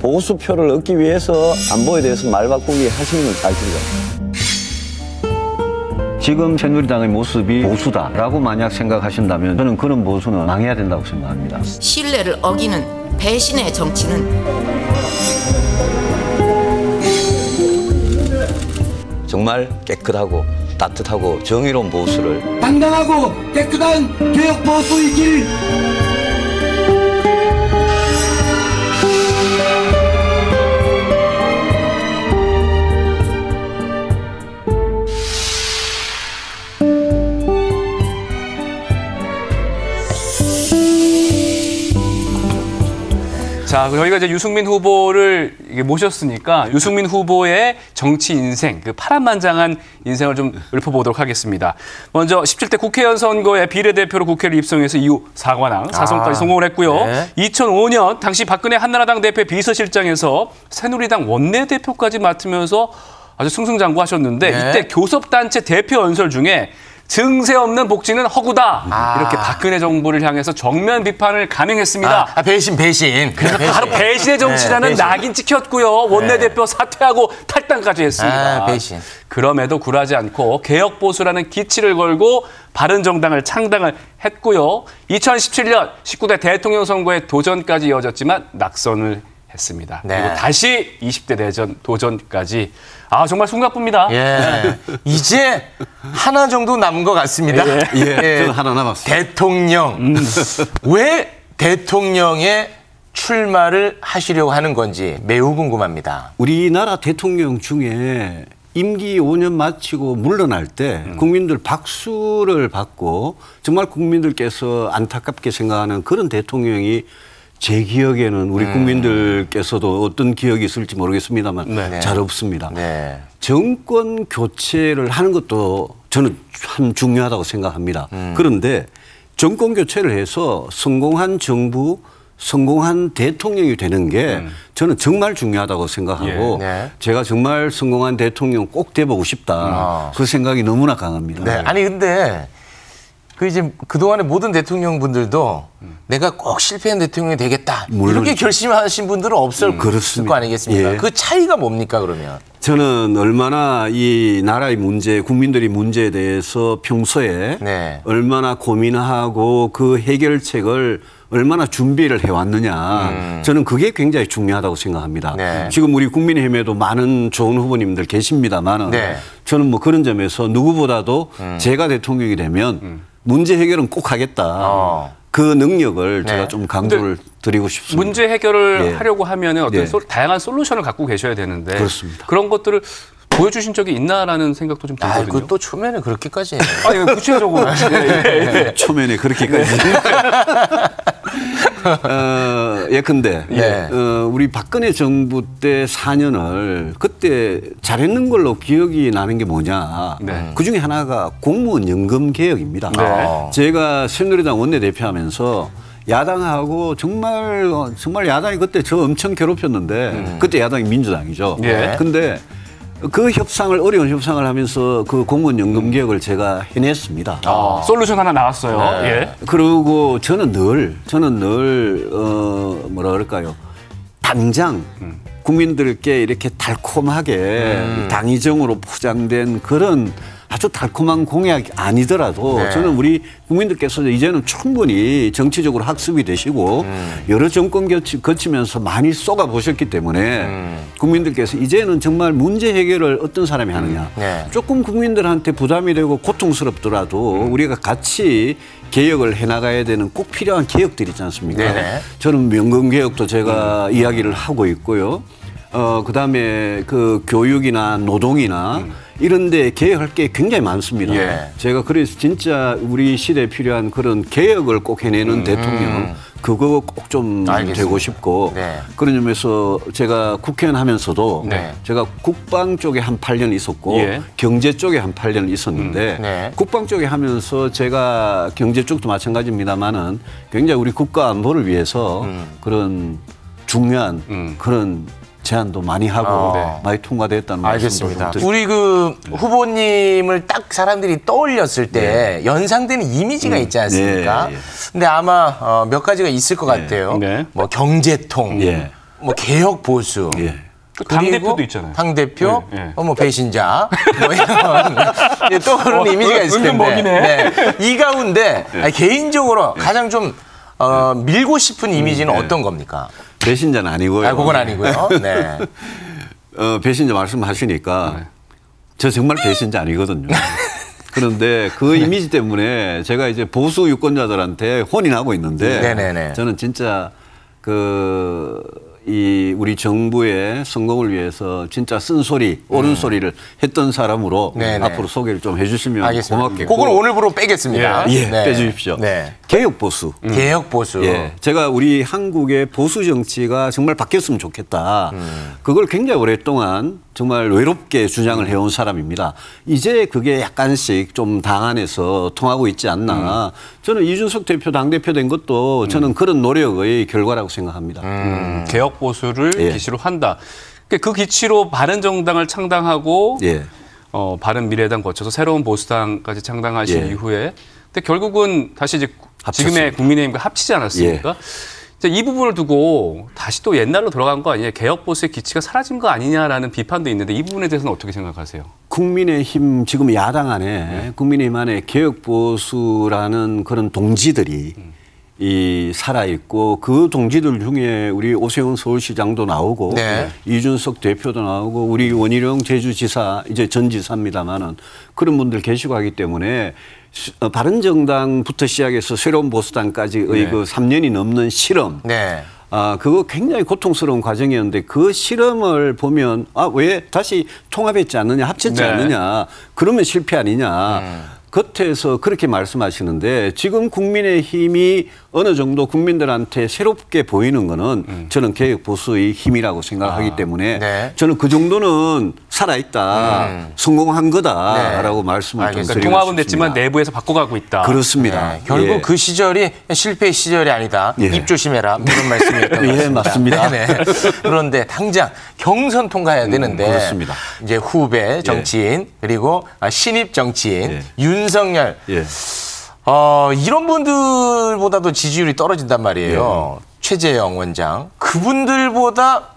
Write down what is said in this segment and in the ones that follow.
보수표를 얻기 위해서 안보에 대해서 말 바꾸기 하시는 건 사실이죠. 지금 새누리당의 모습이 보수다라고 만약 생각하신다면 저는 그런 보수는 망해야 된다고 생각합니다. 신뢰를 어기는 배신의 정치는 정말 깨끗하고 따뜻하고 정의로운 보수를 당당하고 깨끗한 개혁 보수의 길. 자, 저희가 이제 유승민 후보를 모셨으니까 유승민 후보의 정치 인생, 그 파란만장한 인생을 좀 읊어보도록 하겠습니다. 먼저 17대 국회의원 선거에 비례대표로 국회를 입성해서 이후 사관왕, 사선까지 성공을 했고요. 네. 2005년 당시 박근혜 한나라당 대표 비서실장에서 새누리당 원내대표까지 맡으면서 아주 승승장구하셨는데 네. 이때 교섭단체 대표 연설 중에 증세 없는 복지는 허구다. 이렇게 박근혜 정부를 향해서 정면 비판을 감행했습니다. 배신. 그래서 배신. 바로 배신의 정치라는 배신. 낙인 찍혔고요. 원내대표 사퇴하고 탈당까지 했습니다. 배신. 그럼에도 굴하지 않고 개혁보수라는 기치를 걸고 바른정당을 창당을 했고요. 2017년 19대 대통령 선거에 도전까지 이어졌지만 낙선을 했습니다. 네. 그리고 다시 20대 대전 도전까지. 정말 숨가쁩니다. 예. 이제 하나 정도 남은 것 같습니다. 저는 하나 남았습니다. 대통령. 왜 대통령에 출마를 하시려고 하는 건지 매우 궁금합니다. 우리나라 대통령 중에 임기 5년 마치고 물러날 때 국민들 박수를 받고 정말 국민들께서 안타깝게 생각하는 그런 대통령이 제 기억에는 우리 국민들께서도 어떤 기억이 있을지 모르겠습니다만 네. 잘 없습니다. 네. 정권 교체를 하는 것도 저는 참 중요하다고 생각합니다. 그런데 정권 교체를 해서 성공한 정부, 성공한 대통령이 되는 게 저는 정말 중요하다고 생각하고 네. 제가 정말 성공한 대통령 꼭 돼보고 싶다. 그 생각이 너무나 강합니다. 네. 아니 근데 이제 그동안의 모든 대통령분들도 내가 꼭 실패한 대통령이 되겠다. 이렇게 결심하신 분들은 없을 거 아니겠습니까? 예. 그 차이가 뭡니까 그러면? 저는 얼마나 이 나라의 문제, 국민들의 문제에 대해서 평소에 네. 얼마나 고민하고 그 해결책을 얼마나 준비를 해왔느냐. 저는 그게 굉장히 중요하다고 생각합니다. 네. 지금 우리 국민의힘에도 많은 좋은 후보님들 계십니다만 네. 저는 뭐 그런 점에서 누구보다도 제가 대통령이 되면 문제 해결은 꼭 하겠다. 그 능력을 네. 제가 좀 강조를 드리고 싶습니다. 문제 해결을 하려고 하면 어떤 네. 다양한 솔루션을 갖고 계셔야 되는데 그렇습니다. 그런 것들을 보여주신 적이 있나라는 생각도 좀 들거든요. 그것도 초면에 그렇게까지 해요. 아니, 구체적으로. 초면에 그렇게까지. 예컨대 우리 박근혜 정부 때 4년을 그때 잘했는 걸로 기억이 나는 게 뭐냐. 네. 그중에 하나가 공무원 연금 개혁입니다. 네. 제가 새누리당 원내대표하면서 야당하고 정말 야당이 그때 저 엄청 괴롭혔는데 그때 야당이 민주당이죠. 예. 근데 그 어려운 협상을 하면서 그 공무원 연금 개혁을 제가 해냈습니다. 솔루션 하나 나왔어요. 네. 예. 그리고 저는 늘 뭐라 그럴까요? 당장 국민들께 이렇게 달콤하게 당위정으로 포장된 그런 아주 달콤한 공약이 아니더라도 네. 저는 우리 국민들께서 이제는 충분히 정치적으로 학습이 되시고 여러 정권 거치면서 많이 쏟아보셨기 때문에 국민들께서 이제는 정말 문제 해결을 어떤 사람이 하느냐. 네. 조금 국민들한테 부담이 되고 고통스럽더라도 우리가 같이 개혁을 해나가야 되는 꼭 필요한 개혁들이 있지 않습니까? 네네. 저는 연금개혁도 제가 이야기를 하고 있고요. 그다음에 그 교육이나 노동이나 이런 데 개혁할 게 굉장히 많습니다. 예. 제가 그래서 진짜 우리 시대에 필요한 그런 개혁을 꼭 해내는 대통령 그거 꼭 좀 되고 싶고 네. 그런 점에서 제가 국회의원 하면서도 네. 제가 국방 쪽에 한 8년 있었고 예. 경제 쪽에 한 8년 있었는데 네. 국방 쪽에 하면서 제가 경제 쪽도 마찬가지입니다만은 굉장히 우리 국가 안보를 위해서 그런 중요한 그런 제안도 많이 하고 많이 통과됐다는 알겠습니다. 말씀도 좀 우리 그 후보님을 딱 사람들이 떠올렸을 때 연상되는 이미지가 있지 않습니까? 근데 아마 몇 가지가 있을 것 같아요. 네. 뭐 경제통, 뭐 개혁 보수. 당 대표도 있잖아요. 당 대표, 네. 뭐 배신자, 뭐 이런 떠오르는 이미지가 있을 텐데. 먹이네. 이 가운데 아니, 개인적으로 가장 좀 밀고 싶은 이미지는 어떤 겁니까? 배신자는 아니고요. 그건 아니고요. 네. 배신자 말씀하시니까 저 정말 배신자 아니거든요. 그런데 그 이미지 때문에 제가 이제 보수 유권자들한테 혼인하고 있는데 저는 진짜 우리 정부의 성공을 위해서 진짜 쓴소리, 옳은 소리를 했던 사람으로 앞으로 소개를 좀 해주시면 고맙겠고. 그건 오늘부로 빼겠습니다. 빼주십시오. 개혁 보수. 개혁 보수. 제가 우리 한국의 보수 정치가 정말 바뀌었으면 좋겠다. 그걸 굉장히 오랫동안 정말 외롭게 주장을 해온 사람입니다. 이제 그게 약간씩 좀 당 안에서 통하고 있지 않나. 저는 이준석 대표 당대표 된 것도 저는 그런 노력의 결과라고 생각합니다. 개혁 보수를 기치로 한다. 그 기치로 바른정당을 창당하고 바른미래당 거쳐서 새로운 보수당까지 창당하신 이후에 근데 결국은 다시 이제 지금의 국민의힘과 합치지 않았습니까? 이 부분을 두고 다시 또 옛날로 돌아간 거 아니냐, 개혁 보수의 기치가 사라진 거 아니냐라는 비판도 있는데 이 부분에 대해서는 어떻게 생각하세요? 국민의힘 지금 야당 안에 국민의힘 안에 개혁 보수라는 그런 동지들이 살아 있고 그 동지들 중에 우리 오세훈 서울시장도 나오고 이준석 대표도 나오고 우리 원희룡 제주지사 이제 전 지사입니다만은 그런 분들 계시고 하기 때문에. 바른정당부터 시작해서 새로운 보수당까지의 그 3년이 넘는 실험. 그거 굉장히 고통스러운 과정이었는데 그 실험을 보면 왜 다시 통합했지 않느냐, 합쳤지 않느냐, 그러면 실패 아니냐. 겉에서 그렇게 말씀하시는데 지금 국민의힘이 어느 정도 국민들한테 새롭게 보이는 거는 저는 개혁 보수의 힘이라고 생각하기 때문에 저는 그 정도는 살아있다, 성공한 거다라고 말씀을 좀 드리고 싶습니다. 통합은 됐지만 내부에서 바꿔가고 있다. 그렇습니다. 결국 그 시절이 실패의 시절이 아니다. 입 조심해라. 이런 말씀이었던 것 같습니다. 맞습니다. 그런데 당장 경선 통과해야 되는데 그렇습니다. 이제 후배 정치인 그리고 신입 정치인 윤석열 이런 분들보다도 지지율이 떨어진단 말이에요. 최재형 원장. 그분들보다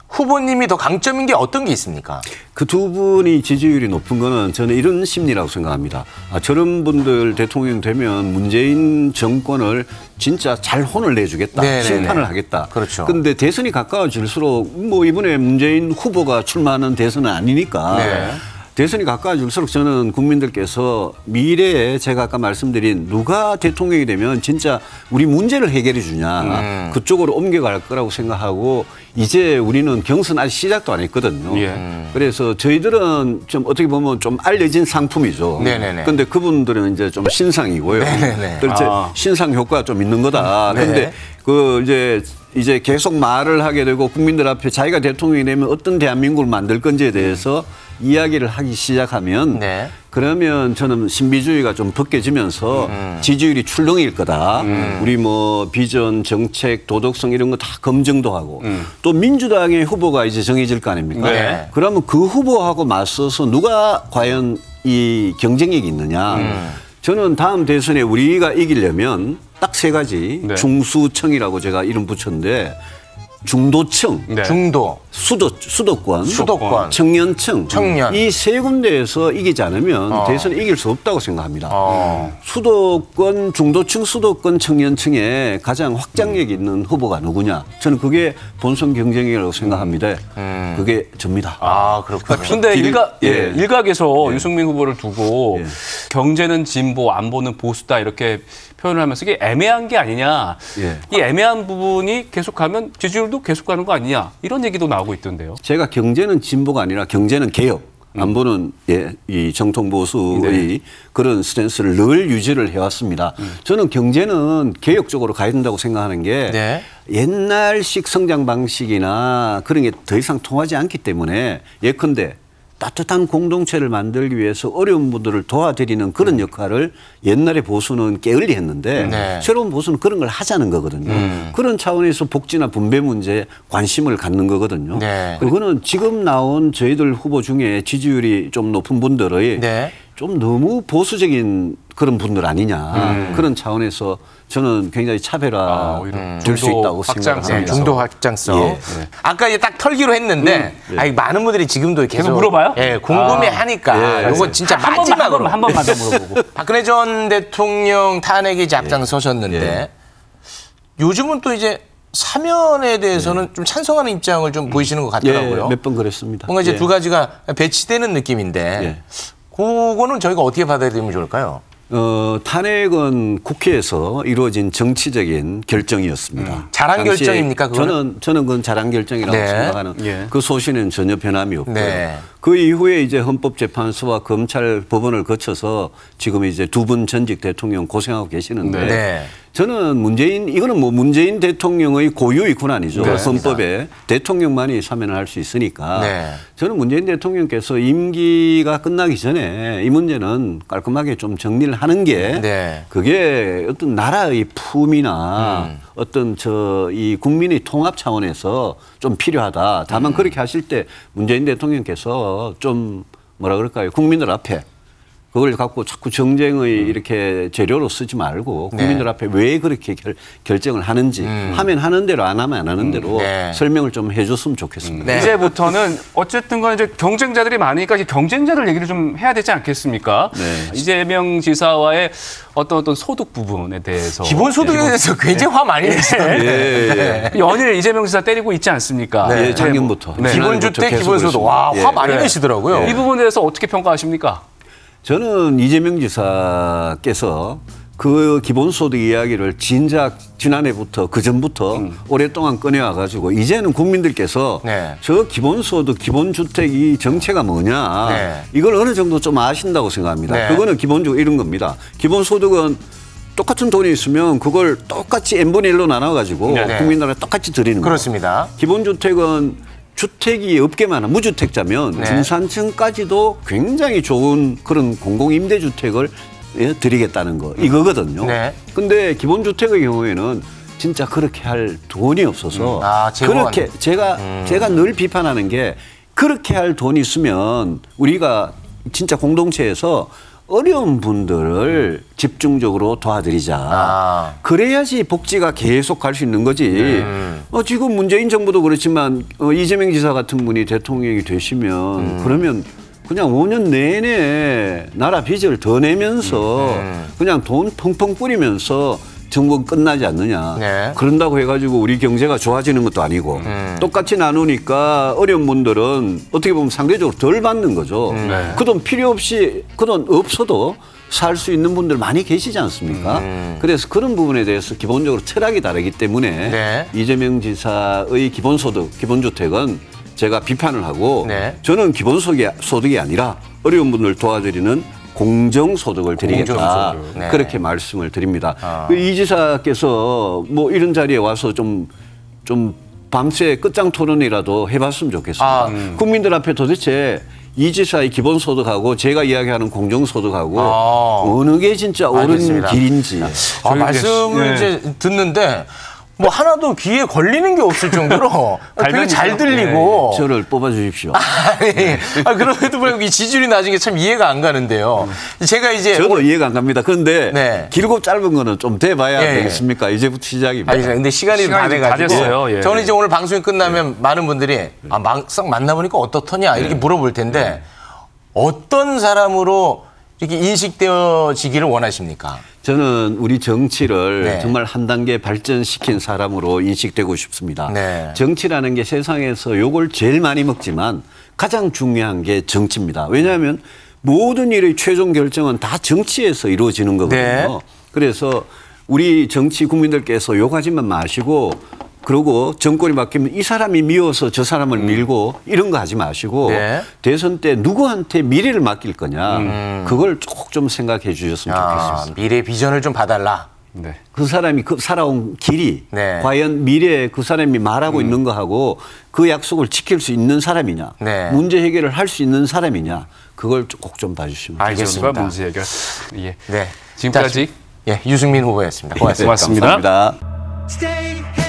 후보님이 더 강점인 게 어떤 게 있습니까? 그 두 분이 지지율이 높은 거는 저는 이런 심리라고 생각합니다. 저런 분들 대통령 되면 문재인 정권을 진짜 잘 혼을 내주겠다. 심판을 하겠다. 그런데 대선이 가까워질수록 뭐 이번에 문재인 후보가 출마하는 대선은 아니니까 대선이 가까워질수록 저는 국민들께서 미래에 제가 아까 말씀드린 누가 대통령이 되면 진짜 우리 문제를 해결해 주냐 그쪽으로 옮겨갈 거라고 생각하고 이제 우리는 경선 아직 시작도 안 했거든요. 그래서 저희들은 좀 어떻게 보면 좀 알려진 상품이죠. 그런데 그분들은 이제 좀 신상이고요. 신상 효과가 좀 있는 거다. 그런데 그 이제 계속 말을 하게 되고 국민들 앞에 자기가 대통령이 되면 어떤 대한민국을 만들 건지에 대해서 이야기를 하기 시작하면 그러면 저는 신비주의가 좀 벗겨지면서 지지율이 출렁일 거다. 우리 뭐 비전, 정책, 도덕성 이런 거 다 검증도 하고 또 민주당의 후보가 이제 정해질 거 아닙니까? 그러면 그 후보하고 맞서서 누가 과연 이 경쟁력이 있느냐. 저는 다음 대선에 우리가 이기려면 딱 세 가지 중수청이라고 제가 이름 붙였는데 중도층, 중도, 수도권, 청년층, 이 세 군데에서 이기지 않으면 대선에 이길 수 없다고 생각합니다. 수도권, 중도층, 수도권, 청년층에 가장 확장력 있는 후보가 누구냐? 저는 그게 본선 경쟁이라고 생각합니다. 그게 접니다. 그렇군요. 그런데 일각에서 유승민 후보를 두고 경제는 진보, 안보는 보수다 이렇게 표현을 하면서 이게 애매한 게 아니냐. 이 애매한 부분이 계속하면 지지율도 계속 가는 거 아니냐. 이런 얘기도 나오고 있던데요. 제가 경제는 진보가 아니라 경제는 개혁. 안보는 이 정통 보수의 그런 스탠스를 늘 유지를 해왔습니다. 저는 경제는 개혁적으로 가야 된다고 생각하는 게 옛날식 성장 방식이나 그런 게 더 이상 통하지 않기 때문에 예컨대 따뜻한 공동체를 만들기 위해서 어려운 분들을 도와드리는 그런 역할을 옛날에 보수는 게을리 했는데 네. 새로운 보수는 그런 걸 하자는 거거든요. 그런 차원에서 복지나 분배 문제에 관심을 갖는 거거든요. 네. 그거는 지금 나온 저희들 후보 중에 지지율이 좀 높은 분들의 네. 좀 너무 보수적인 그런 분들 아니냐. 그런 차원에서 저는 굉장히 차별화 줄 수 있다고 생각합니다. 중도 확장성. 예. 아까 이제 딱 털기로 했는데 아니, 많은 분들이 지금도 계속 물어봐요? 예, 궁금해하니까 이거 진짜 마지막으로 한 번만 더 물어보고. 박근혜 전 대통령 탄핵에 이제 앞장서셨는데 요즘은 또 이제 사면에 대해서는 좀 찬성하는 입장을 좀 보이시는 것 같더라고요. 몇 번 그랬습니다. 뭔가 이제 두 가지가 배치되는 느낌인데 그거는 저희가 어떻게 받아들이면 좋을까요? 탄핵은 국회에서 이루어진 정치적인 결정이었습니다. 잘한 결정입니까? 그거는? 저는 그건 잘한 결정이라고 네. 생각하는 그 소신에는 전혀 변함이 없고요. 네. 그 이후에 이제 헌법재판소와 검찰 법원을 거쳐서 지금 이제 두 분 전직 대통령 고생하고 계시는데 네. 저는 이거는 뭐 문재인 대통령의 고유의 권한이죠. 네. 헌법에 대통령만이 사면을 할 수 있으니까 네. 저는 문재인 대통령께서 임기가 끝나기 전에 이 문제는 깔끔하게 좀 정리를 하는 게 네. 그게 어떤 나라의 품이나 어떤 이 국민의 통합 차원에서 좀 필요하다. 다만 그렇게 하실 때 문재인 대통령께서 좀 뭐라 그럴까요? 국민들 앞에 그걸 갖고 자꾸 정쟁의 이렇게 재료로 쓰지 말고 국민들 앞에 왜 그렇게 결정을 하는지 하면 하는 대로 안 하면 안 하는 대로 설명을 좀 해줬으면 좋겠습니다. 네. 이제부터는 어쨌든 간에 이제 경쟁자들이 많으니까 경쟁자들 얘기를 좀 해야 되지 않겠습니까? 네. 이재명 지사와의 어떤 소득 부분에 대해서 기본소득에 대해서 굉장히 화 많이 내시던데. 연일 이재명 지사 때리고 있지 않습니까? 네, 작년부터. 네. 기본주택, 기본소득. 와, 화 많이 내시더라고요. 이 부분에 대해서 어떻게 평가하십니까? 저는 이재명 지사께서 그 기본소득 이야기를 지난해부터 그전부터 오랫동안 꺼내와 가지고 이제는 국민들께서 저 기본소득, 기본주택이 정체가 뭐냐 이걸 어느 정도 좀 아신다고 생각합니다. 그거는 기본적으로 이런 겁니다. 기본소득은 똑같은 돈이 있으면 그걸 똑같이 n분의 1로 나눠가지고 국민들한테 똑같이 드리는 거예요. 그렇습니다. 기본주택은 주택이 없게만 한 무주택자면 중산층까지도 굉장히 좋은 그런 공공임대주택을 드리겠다는 거 이거거든요. 근데 기본주택의 경우에는 진짜 그렇게 할 돈이 없어서 그렇게 제가 늘 비판하는 게 그렇게 할 돈이 있으면 우리가 진짜 공동체에서 어려운 분들을 집중적으로 도와드리자. 그래야지 복지가 계속 갈 수 있는 거지. 지금 문재인 정부도 그렇지만 이재명 지사 같은 분이 대통령이 되시면 그러면 그냥 5년 내내 나라 빚을 더 내면서 그냥 돈 펑펑 뿌리면서 정권 끝나지 않느냐. 그런다고 해가지고 우리 경제가 좋아지는 것도 아니고 똑같이 나누니까 어려운 분들은 어떻게 보면 상대적으로 덜 받는 거죠. 그 돈 필요 없이 그 돈 없어도 살 수 있는 분들 많이 계시지 않습니까? 그래서 그런 부분에 대해서 기본적으로 철학이 다르기 때문에 이재명 지사의 기본소득, 기본주택은 제가 비판을 하고 저는 기본소득이 아니라 어려운 분들 도와드리는 공정소득을 드리겠다. 그렇게 말씀을 드립니다. 이 지사께서 뭐 이런 자리에 와서 좀 밤새 끝장 토론이라도 해봤으면 좋겠습니다. 국민들 앞에 도대체 이 지사의 기본소득하고 제가 이야기하는 공정소득하고 어느 게 진짜 옳은 길인지. 말씀을 이제 듣는데 뭐 하나도 귀에 걸리는 게 없을 정도로 되게 잘 들리고. 저를 뽑아주십시오. 그럼에도 불구하고 이 지지율이 낮은 게 참 이해가 안 가는데요. 제가 이제 저도 이해가 안 갑니다. 그런데 길고 짧은 거는 좀 돼봐야 되겠습니까? 이제부터 시작입니다. 근데 시간이 다 돼가지고 저는 이제 오늘 방송이 끝나면 많은 분들이 막상 만나보니까 어떻더냐 이렇게 물어볼 텐데 어떤 사람으로 이렇게 인식되어지기를 원하십니까? 저는 우리 정치를 정말 한 단계 발전시킨 사람으로 인식되고 싶습니다. 정치라는 게 세상에서 욕을 제일 많이 먹지만 가장 중요한 게 정치입니다. 왜냐하면 모든 일의 최종 결정은 다 정치에서 이루어지는 거거든요. 그래서 우리 정치 국민들께서 욕하지만 마시고 그리고 정권이 바뀌면 이 사람이 미워서 저 사람을 밀고 이런 거 하지 마시고 대선 때 누구한테 미래를 맡길 거냐 그걸 꼭 좀 생각해 주셨으면 좋겠습니다. 미래 비전을 좀 봐달라. 네. 그 사람이 그 살아온 길이 네. 과연 미래에 그 사람이 말하고 있는 거하고 그 약속을 지킬 수 있는 사람이냐, 네. 문제 해결을 할 수 있는 사람이냐, 그걸 꼭 좀 봐주시면 알겠습니다. 비전과 문제 해결. 예. 네. 지금까지 자, 유승민 후보였습니다. 고맙습니다. 고맙습니다. 감사합니다. Stay